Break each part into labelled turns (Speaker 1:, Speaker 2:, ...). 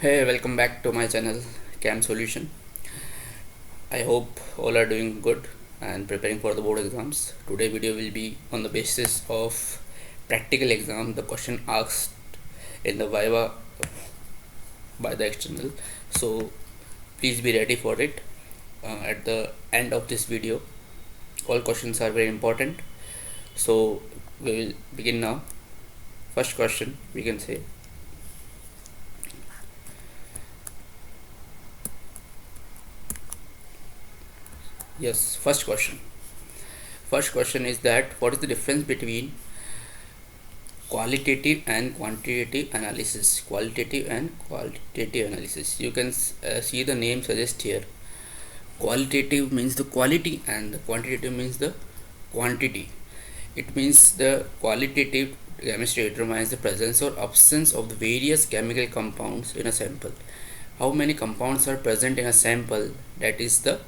Speaker 1: Hey, welcome back to my channel Cam Solution. I hope all are doing good and preparing for the board exams. Today video will be on the basis of practical exam, the question asked in the Viva by the external. So please be ready for it. At the end of this video, all questions are very important. So we will begin now. First question, we can say, yes, first question is that what is the difference between qualitative and quantitative analysis? You can see the name suggest here. Qualitative means the quality and the quantitative means the quantity. It means the qualitative chemistry determines the presence or absence of the various chemical compounds in a sample. How many compounds are present in a sample, that is the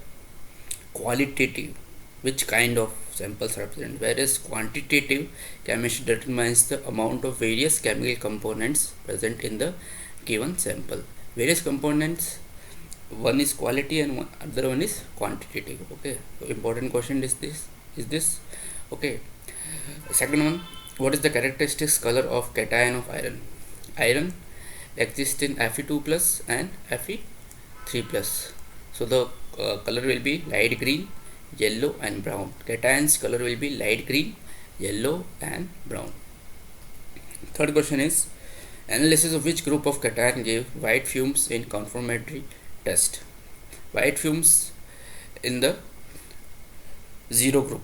Speaker 1: qualitative, which kind of samples are present, whereas quantitative chemistry determines the amount of various chemical components present in the given sample. Various components, one is quality and other one is quantitative. Okay, so important question is this. Okay, second one, what is the characteristics color of cation of iron? Iron exists in Fe2 plus and Fe3 plus. So the color will be light green, yellow and brown. Cation's color will be light green, yellow and brown. Third question is, analysis of which group of cation gave white fumes in confirmatory test? White fumes in the zero group,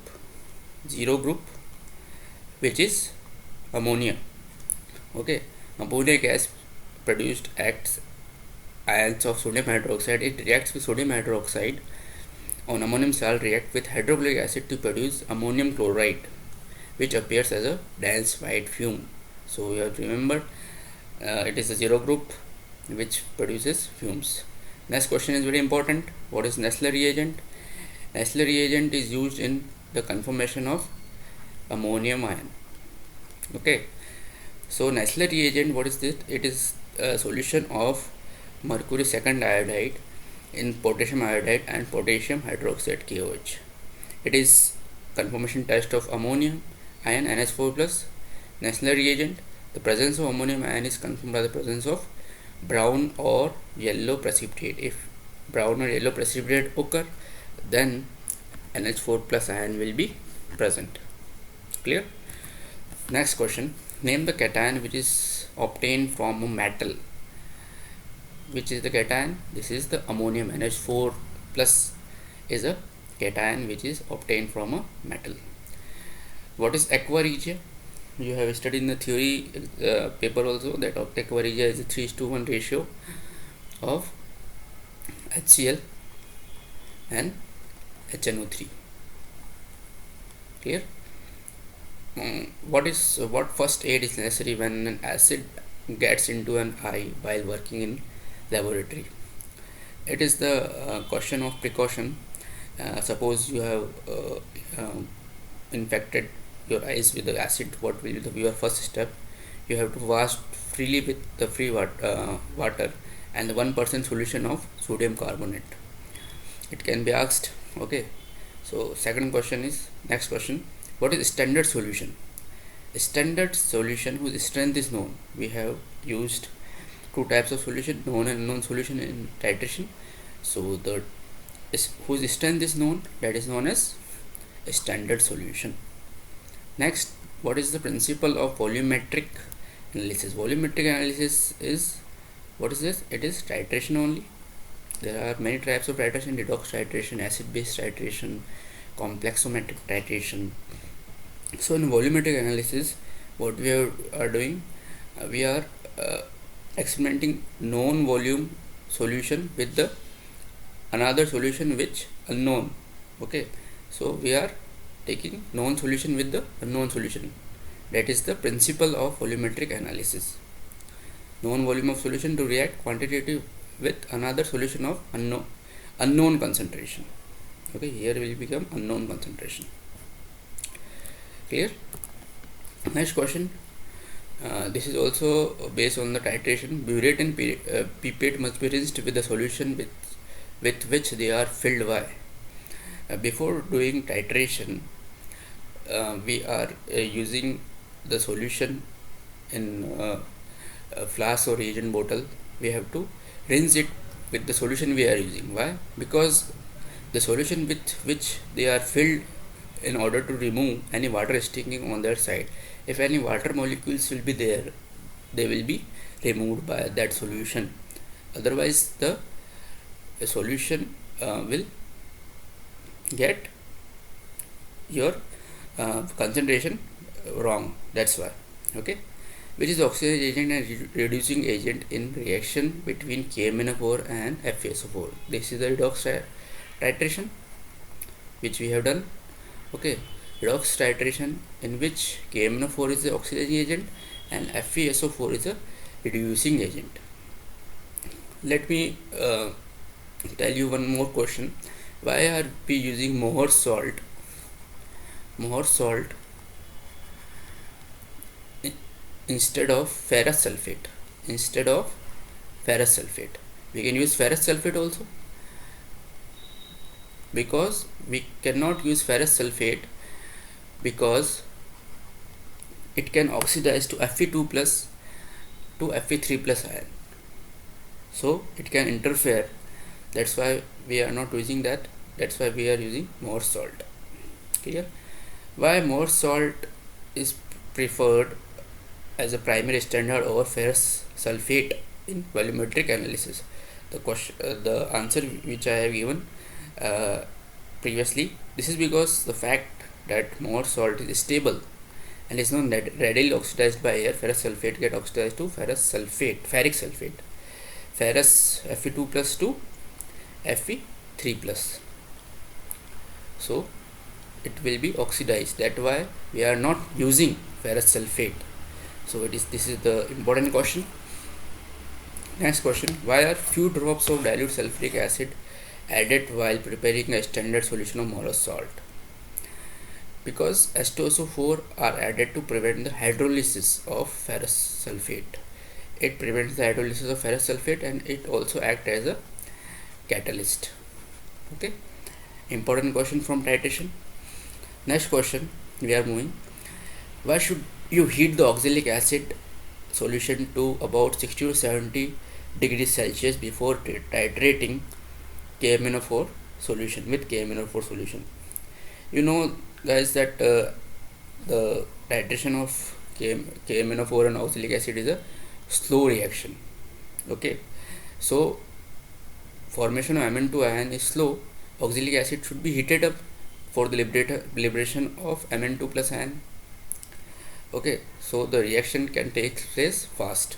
Speaker 1: which is ammonia. Okay, ammonia gas produced acts ions of sodium hydroxide. It reacts with sodium hydroxide on ammonium salt, react with hydrochloric acid to produce ammonium chloride, which appears as a dense white fume. So you have to remember it is a zero group which produces fumes. Next question is very important. What is Nessler reagent? Nessler reagent is used in the conformation of ammonium ion. Okay, so Nessler reagent, what is this? It is a solution of mercury second iodide in potassium iodide and potassium hydroxide KOH. It is conformation test of ammonium ion NH4 plus. Nessler reagent, the presence of ammonium ion is confirmed by the presence of brown or yellow precipitate. If brown or yellow precipitate occur, then NH4 plus ion will be present. Clear? Next question, name the cation which is obtained from a metal. Which is the cation? This is the ammonium. NH4 plus is a cation which is obtained from a metal. What is aqua regia? You have studied in the theory paper also that aqua regia is a 3:1 ratio of HCl and HNO3. Clear? What first aid is necessary when an acid gets into an eye while working in laboratory? It is the question of precaution. Suppose you have infected your eyes with the acid. What will be your first step? You have to wash freely with the free water and the 1% solution of sodium carbonate. It can be asked. Okay, so second question is, next question, what is standard solution? Standard solution whose strength is known. We have used two types of solution, known and unknown solution in titration. So the whose strength is known, that is known as a standard solution. Next, what is the principle of volumetric analysis? Volumetric analysis is, what is this? It is titration only. There are many types of titration: redox titration, acid base titration, complexometric titration. So in volumetric analysis, what we are doing, we are experimenting known volume solution with the another solution which unknown. Okay, so we are taking known solution with the unknown solution. That is the principle of volumetric analysis. Known volume of solution to react quantitative with another solution of unknown concentration. Okay, here will become unknown concentration. Clear? Next question, This is also based on the titration. Burette and pipette must be rinsed with the solution with which they are filled. Why? Before doing titration, we are using the solution in a flask or reagent bottle. We have to rinse it with the solution we are using. Why? Because the solution with which they are filled, in order to remove any water sticking on their side, if any water molecules will be there, they will be removed by that solution. Otherwise the solution will get your concentration wrong. That's why. Okay, which is oxidizing agent and reducing agent in reaction between KMnO4 and FeSO4. This is the redox titration which we have done. Okay, redox titration in which KMnO4 is the oxidizing agent and FeSO4 is a reducing agent. Let me tell you one more question. Why are we using Mohr salt? Mohr salt instead of ferrous sulfate. Instead of ferrous sulfate, we can use ferrous sulfate also, because we cannot use ferrous sulfate because it can oxidize to Fe2 plus to Fe3 plus ion, so it can interfere. That's why we are not using that. That's why we are using Mohr salt. Clear? Why Mohr salt is preferred as a primary standard over ferrous sulfate in volumetric analysis? The question, the answer which I have given previously. This is because the fact that Mohr salt is stable and is not readily oxidized by air. Ferrous sulfate get oxidized to ferrous sulfate, ferric sulfate, ferrous Fe2 plus to Fe3 plus. So it will be oxidized. That's why we are not using ferrous sulfate. So this is the important question. Next question: why are few drops of dilute sulfuric acid added while preparing a standard solution of Mohr salt? Because H2SO4 are added to prevent the hydrolysis of ferrous sulfate. It prevents the hydrolysis of ferrous sulfate and it also acts as a catalyst. Okay, important question from titration. Next question, we are moving. Why should you heat the oxalic acid solution to about 60 to 70 degrees Celsius before titrating KMnO4 solution with KMnO4 solution? You know guys that the titration of KMnO4 and oxalic acid is a slow reaction. Okay, so formation of Mn2 ion is slow. Oxalic acid should be heated up for the liberation of Mn2 plus ion. Okay, so the reaction can take place fast.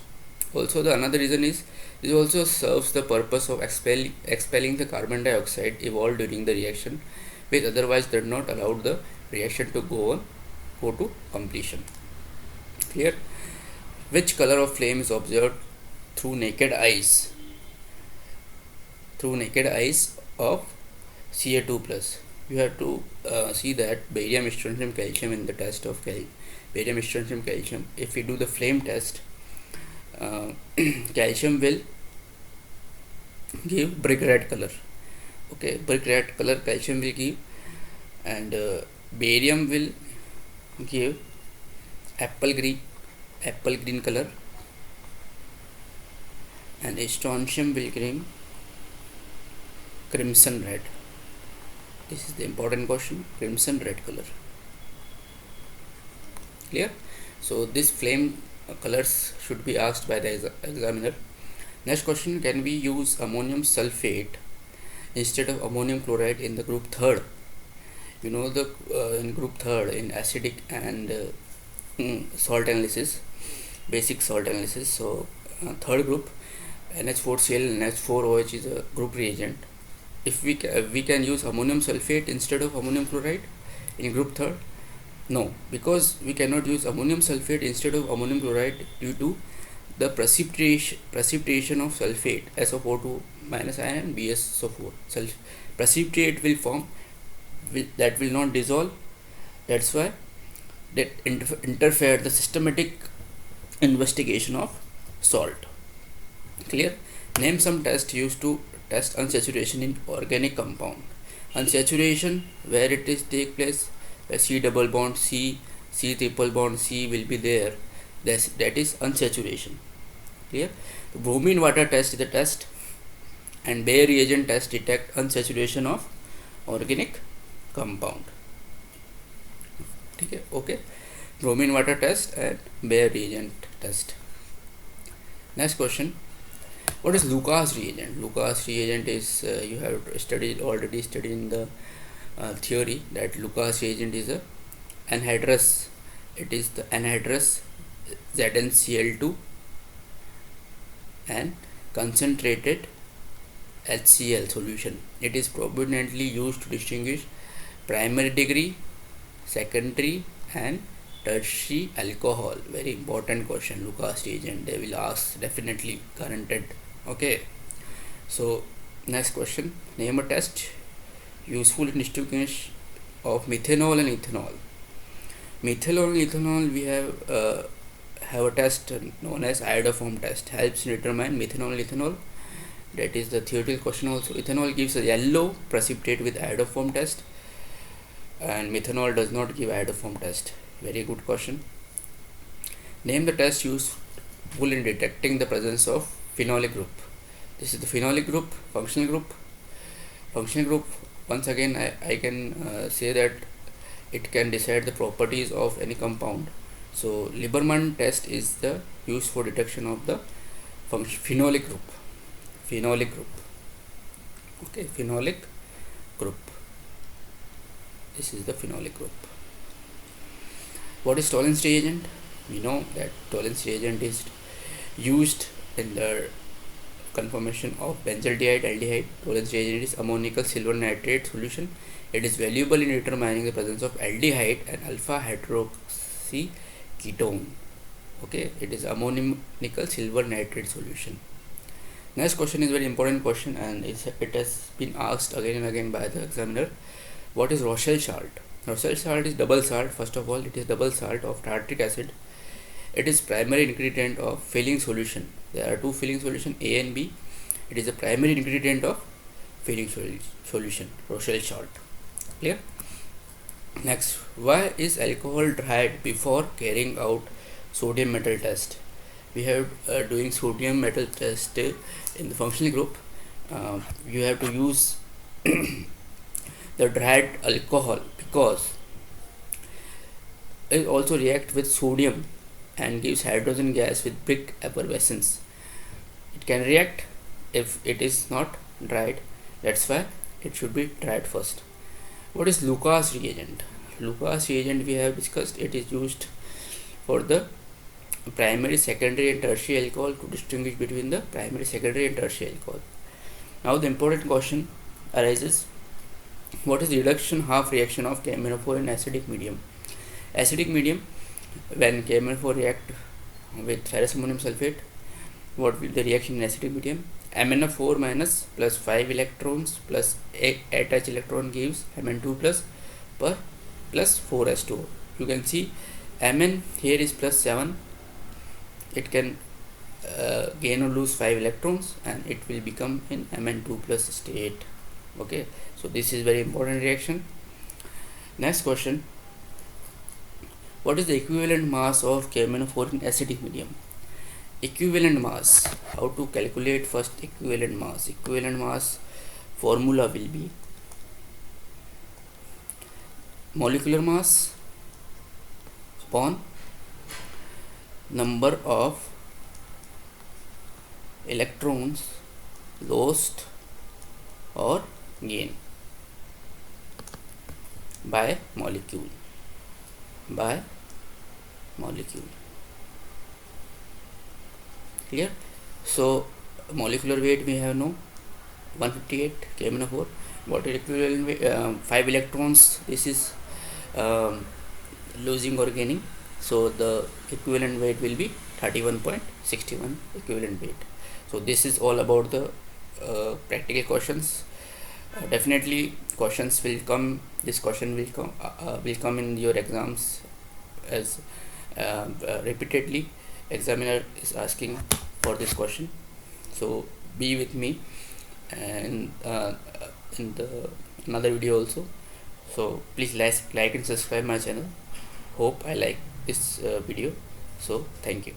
Speaker 1: Also, the another reason is this also serves the purpose of expelling the carbon dioxide evolved during the reaction, which otherwise did not allow the reaction to go to completion. Clear? Which color of flame is observed through naked eyes? Through naked eyes of Ca2 plus. You have to see that barium, strontium, calcium in the test of barium, strontium, calcium. If we do the flame test, calcium will give brick red color. Okay, brick red color calcium will give, and barium will give apple green color, and strontium will give crimson red. This is the important question, crimson red color. Clear? So this flame colors should be asked by the examiner. Next question: can we use ammonium sulfate instead of ammonium chloride in the group third? You know the in group third, in acidic and salt analysis, basic salt analysis. So third group, NH4Cl and NH4OH is a group reagent. If we can use ammonium sulfate instead of ammonium chloride in group third? No, because we cannot use ammonium sulfate instead of ammonium chloride due to the precipitation of sulfate, SO4 minus ion and BSO4. Precipitate will form, that will not dissolve. That's why that interfere the systematic investigation of salt. Clear? Name some tests used to test unsaturation in organic compound. Unsaturation, where it is take place, a C double bond C, C triple bond C will be there. That is unsaturation. Clear? The bromine water test is the test, and Bayer reagent test detect unsaturation of organic compound. Okay. Bromine water test and Bayer reagent test. Next question. What is Lucas reagent? Lucas reagent is you have already studied in the theory that Lucas reagent is a anhydrous. It is the anhydrous ZnCl2 and concentrated HCl solution. It is prominently used to distinguish primary degree, secondary and tertiary alcohol. Very important question. Lucas reagent, they will ask definitely currented. Okay, so next question. Name a test useful in distinguish of methanol and ethanol. Methanol and ethanol, we have a test known as iodoform test, helps in determine methanol and ethanol. That is the theoretical question also. Ethanol gives a yellow precipitate with iodoform test, and methanol does not give iodoform test. Very good question. Name the test useful in detecting the presence of phenolic group. This is the phenolic group, functional group. Functional group, once again I can say that it can decide the properties of any compound. So Lieberman test is the used for detection of the phenolic group. Phenolic group. Okay, phenolic group. This is the phenolic group. What is tolerance reagent? We know that tolerance reagent is used in the conformation of benzaldehyde aldehyde. Tolerance reagent is ammoniacal silver nitrate solution. It is valuable in determining the presence of aldehyde and alpha hydroxy ketone. Okay, it is ammoniacal silver nitrate solution. Next question is very important question, and it has been asked again and again by the examiner. What is Rochelle salt? Rochelle salt is double salt. First of all, it is double salt of tartaric acid. It is primary ingredient of filling solution. There are two filling solution, A and B. It is the primary ingredient of filling solution, Rochelle salt. Clear? Next, why is alcohol dried before carrying out sodium metal test? We have doing sodium metal test in the functional group. You have to use the dried alcohol because it also reacts with sodium and gives hydrogen gas with big effervescence. It can react if it is not dried. That's why it should be dried first. What is Lucas reagent? Lucas reagent we have discussed. It is used for the primary, secondary and tertiary alcohol to distinguish between the primary, secondary and tertiary alcohol. Now the important question arises. What is the reduction half reaction of KMnO4 in acidic medium? Acidic medium, when KMnO4 react with ferrous ammonium sulfate, what will the reaction in acidic medium? MnO4 minus plus 5 electrons plus 8 attached electron gives Mn2 plus per plus 4s2. You can see Mn here is plus 7. It can gain or lose 5 electrons and it will become in Mn2 plus state. Okay, so this is very important reaction. Next question. What is the equivalent mass of KMnO4 in acidic medium? Equivalent mass. How to calculate first equivalent mass? Equivalent mass formula will be molecular mass upon number of electrons lost or gain by molecule. Clear? So molecular weight we have no 158 KMnO4. What is equivalent weight? 5 electrons. This is losing or gaining. So the equivalent weight will be 31.61 equivalent weight. So this is all about the practical questions. Definitely questions will come. This question will come in your exams as repeatedly. examiner is asking for this question. So be with me and in the another video also. So please like and subscribe my channel. Hope I like this video. So thank you.